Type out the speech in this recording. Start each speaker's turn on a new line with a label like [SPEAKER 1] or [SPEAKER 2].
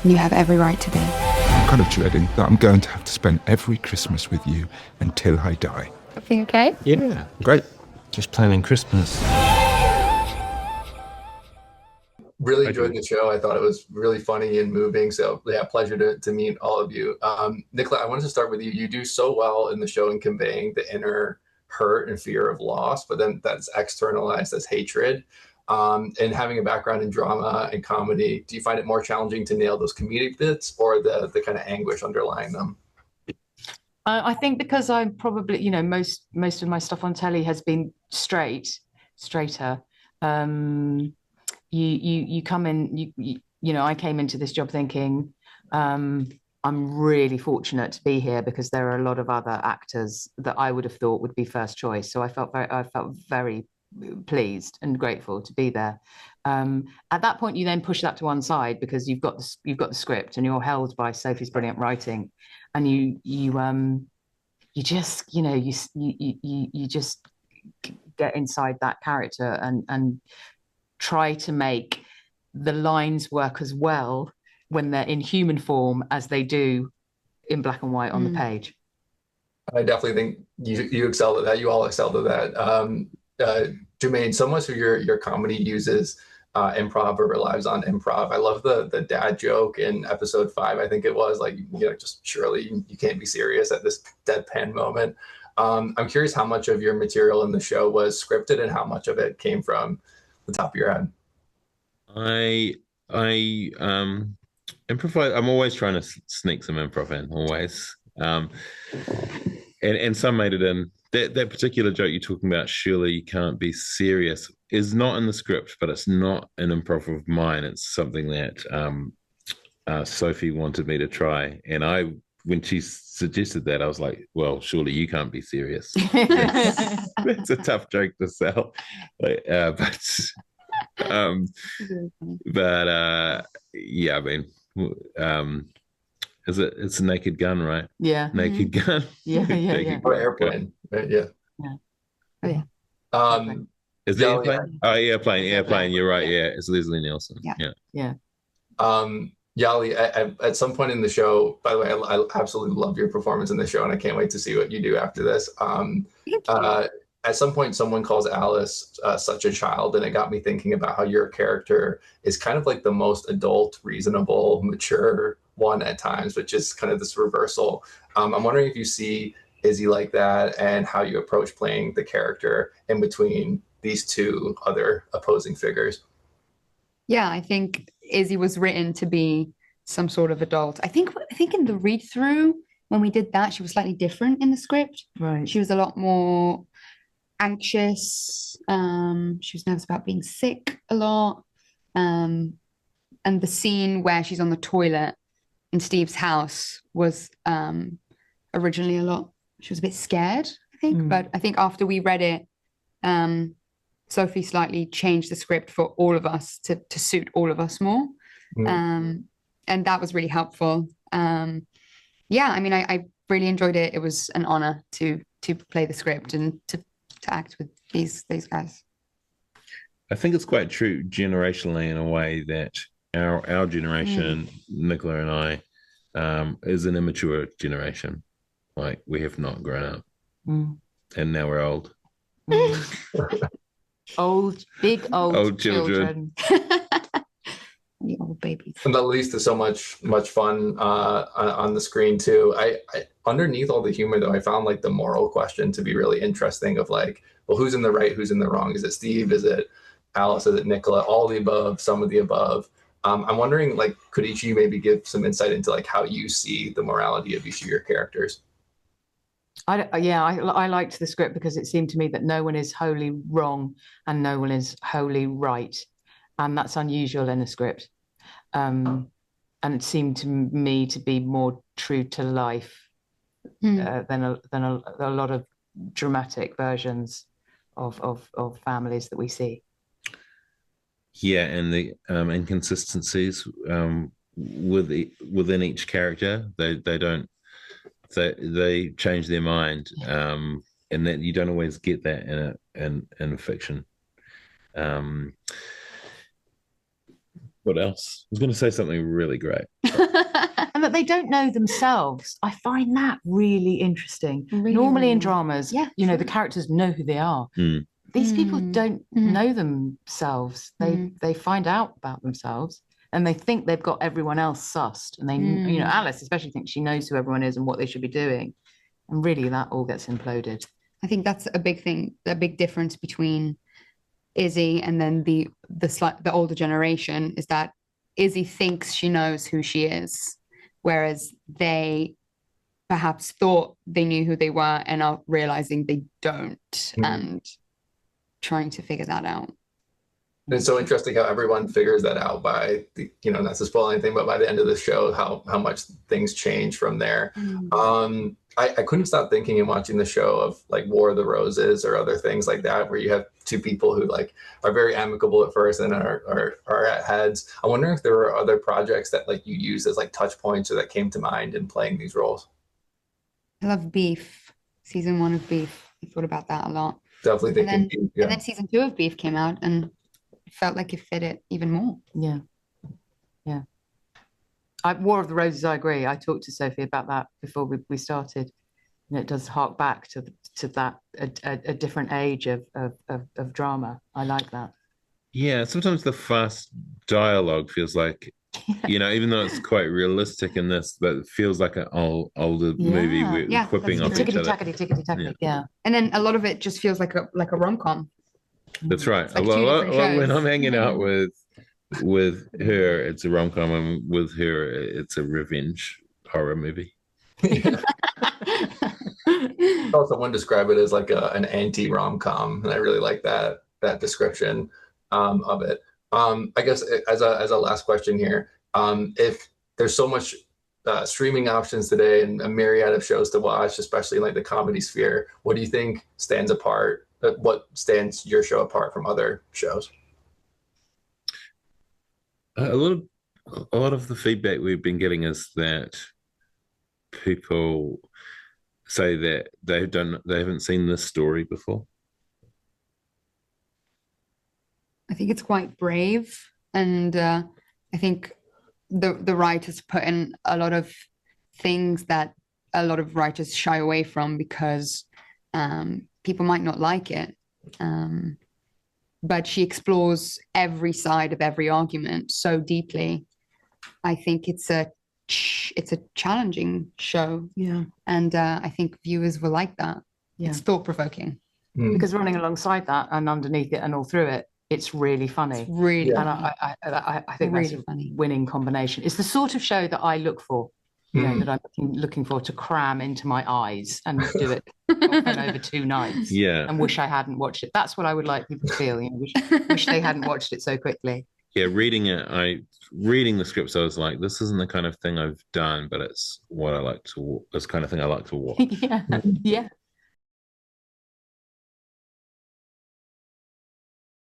[SPEAKER 1] You have every right to be.
[SPEAKER 2] I'm kind of dreading that I'm going to have to spend every Christmas with you until I die.
[SPEAKER 1] Everything okay?
[SPEAKER 3] Yeah, great. Just planning Christmas.
[SPEAKER 4] Really enjoyed the show. I thought it was really funny and moving. So yeah, pleasure to meet all of you. Nicola, I wanted to start with you. You do so well in the show in conveying the inner hurt and fear of loss, but then that's externalized as hatred. And having a background in drama and comedy, do you find it more challenging to nail those comedic bits or the kind of anguish underlying them?
[SPEAKER 5] I think because I'm probably, most of my stuff on telly has been straighter. You come in, I came into this job thinking, I'm really fortunate to be here because there are a lot of other actors that I would have thought would be first choice. So I felt very pleased and grateful to be there. At that point, you then push that to one side because you've got the script and you're held by Sophie's brilliant writing, and you just get inside that character and try to make the lines work as well when they're in human form as they do in black and white on the page.
[SPEAKER 4] I definitely think you excelled at that. You all excelled at that. Jemaine, so much of your comedy uses improv or relies on improv. I love the dad joke in episode 5. I think it was like, just surely you can't be serious at this deadpan moment. I'm curious how much of your material in the show was scripted and how much of it came from the top of your head.
[SPEAKER 6] I improvise. I'm always trying to sneak some improv in, always. And some made it in. That particular joke you're talking about, surely you can't be serious, is not in the script, but it's not an improv of mine. It's something that Sophie wanted me to try. And when she suggested that, I was like, well, surely you can't be serious. It's a tough joke to sell. Yeah, I mean, it's a Naked Gun, right?
[SPEAKER 5] Yeah.
[SPEAKER 6] Naked Gun.
[SPEAKER 5] Yeah.
[SPEAKER 4] Or Airplane, right? Yeah.
[SPEAKER 5] Oh, yeah.
[SPEAKER 6] Is it Airplane? Oh, Airplane. You're right. Yeah, it's Leslie Nielsen.
[SPEAKER 5] Yeah.
[SPEAKER 4] Yali, at some point in the show, by the way, I absolutely love your performance in the show, and I can't wait to see what you do after this. At some point, someone calls Alice such a child, and it got me thinking about how your character is kind of like the most adult, reasonable, mature one at times, which is kind of this reversal. I'm wondering if you see Izzy like that and how you approach playing the character in between these two other opposing figures.
[SPEAKER 1] Yeah, I think Izzy was written to be some sort of adult. I think in the read-through, when we did that, she was slightly different in the script.
[SPEAKER 5] Right.
[SPEAKER 1] She was a lot more anxious. She was nervous about being sick a lot. And the scene where she's on the toilet in Steve's house was originally she was a bit scared, I think. But I think after we read it, Sophie slightly changed the script for all of us to suit all of us more. And that was really helpful. Yeah, I mean, I really enjoyed it. It was an honor to play the script and to act with these guys.
[SPEAKER 6] I think it's quite true generationally in a way that our generation, Nicola and I, is an immature generation. Like, we have not grown up. And now we're old.
[SPEAKER 5] Big old children.
[SPEAKER 1] The old babies.
[SPEAKER 4] And that leads to so much fun on the screen too. I underneath all the humor though, I found like the moral question to be really interesting of like, well, who's in the right, who's in the wrong? Is it Steve? Is it Alice? Is it Nicola? All the above, some of the above. I'm wondering, like, could each of you maybe give some insight into like how you see the morality of each of your characters?
[SPEAKER 5] I liked the script because it seemed to me that no one is wholly wrong and no one is wholly right, and that's unusual in a script. And it seemed to me to be more true to life than a lot of dramatic versions of families that we see.
[SPEAKER 6] Yeah, and the inconsistencies within each character, they change their mind, and that you don't always get that in fiction. What else? I was going to say something really great.
[SPEAKER 5] And that they don't know themselves. I find that really interesting.
[SPEAKER 1] Really,
[SPEAKER 5] Normally in
[SPEAKER 1] really.
[SPEAKER 5] dramas,
[SPEAKER 1] Yeah,
[SPEAKER 5] you know, the
[SPEAKER 1] true.
[SPEAKER 5] characters know who they are.
[SPEAKER 6] Mm.
[SPEAKER 5] These people
[SPEAKER 1] Mm.
[SPEAKER 5] don't know themselves. They find out about themselves and they think they've got everyone else sussed. And they, you know, Alice especially thinks she knows who everyone is and what they should be doing. And really that all gets imploded.
[SPEAKER 1] I think that's a big thing, a big difference between Izzy and then the older generation is that Izzy thinks she knows who she is, whereas they perhaps thought they knew who they were and are realizing they don't and trying to figure that out.
[SPEAKER 4] And it's so interesting how everyone figures that out by the, you know, not to spoil anything, but by the end of the show, how much things change from there. I couldn't stop thinking and watching the show of like War of the Roses or other things like that, where you have two people who like are very amicable at first and are at heads. I wonder if there were other projects that like you use as like touch points or that came to mind in playing these roles.
[SPEAKER 1] I love Beef, season 1 of Beef. I thought about that a lot.
[SPEAKER 4] Definitely
[SPEAKER 1] And
[SPEAKER 4] thinking, yeah.
[SPEAKER 1] then season 2 of Beef came out and it felt like it fit it even more.
[SPEAKER 5] Yeah. Yeah. War of the Roses, I agree. I talked to Sophie about that before we started. And it does hark back to that a different age of drama. I like that.
[SPEAKER 6] Yeah, sometimes the fast dialogue feels like, you know, even though it's quite realistic in this, but it feels like an older movie we're quipping off each other.
[SPEAKER 5] Tickety-tackety, yeah.
[SPEAKER 1] And then a lot of it just feels like a rom-com.
[SPEAKER 6] That's right.
[SPEAKER 1] Like
[SPEAKER 6] When I'm hanging out with her, it's a rom-com, and with her, it's a revenge horror movie.
[SPEAKER 4] Someone described it as like an anti rom-com, and I really like that description of it. I guess as a last question here, if there's so much streaming options today and a myriad of shows to watch, especially in like the comedy sphere, what do you think stands apart? What stands your show apart from other shows?
[SPEAKER 6] A lot of the feedback we've been getting is that people say that they haven't seen this story before.
[SPEAKER 1] I think it's quite brave, and I think the writers put in a lot of things that a lot of writers shy away from because people might not like it. But she explores every side of every argument so deeply. I think it's a challenging show.
[SPEAKER 5] Yeah.
[SPEAKER 1] And I think viewers will like that.
[SPEAKER 5] Yeah.
[SPEAKER 1] It's thought-provoking.
[SPEAKER 5] Because running alongside that and underneath it and all through it, it's really funny.
[SPEAKER 1] It's really
[SPEAKER 5] and I think
[SPEAKER 1] really
[SPEAKER 5] that's a
[SPEAKER 1] funny.
[SPEAKER 5] winning combination. It's the sort of show that I look for, you know, that I'm looking for to cram into my eyes and do it often over 2 nights.
[SPEAKER 6] Yeah.
[SPEAKER 5] And wish I hadn't watched it. That's what I would like people to feel. You know, wish they hadn't watched it so quickly.
[SPEAKER 6] Yeah, reading the scripts, I was like, this isn't the kind of thing I've done, but it's what I like to. It's the kind of thing I like to watch.
[SPEAKER 5] Yeah.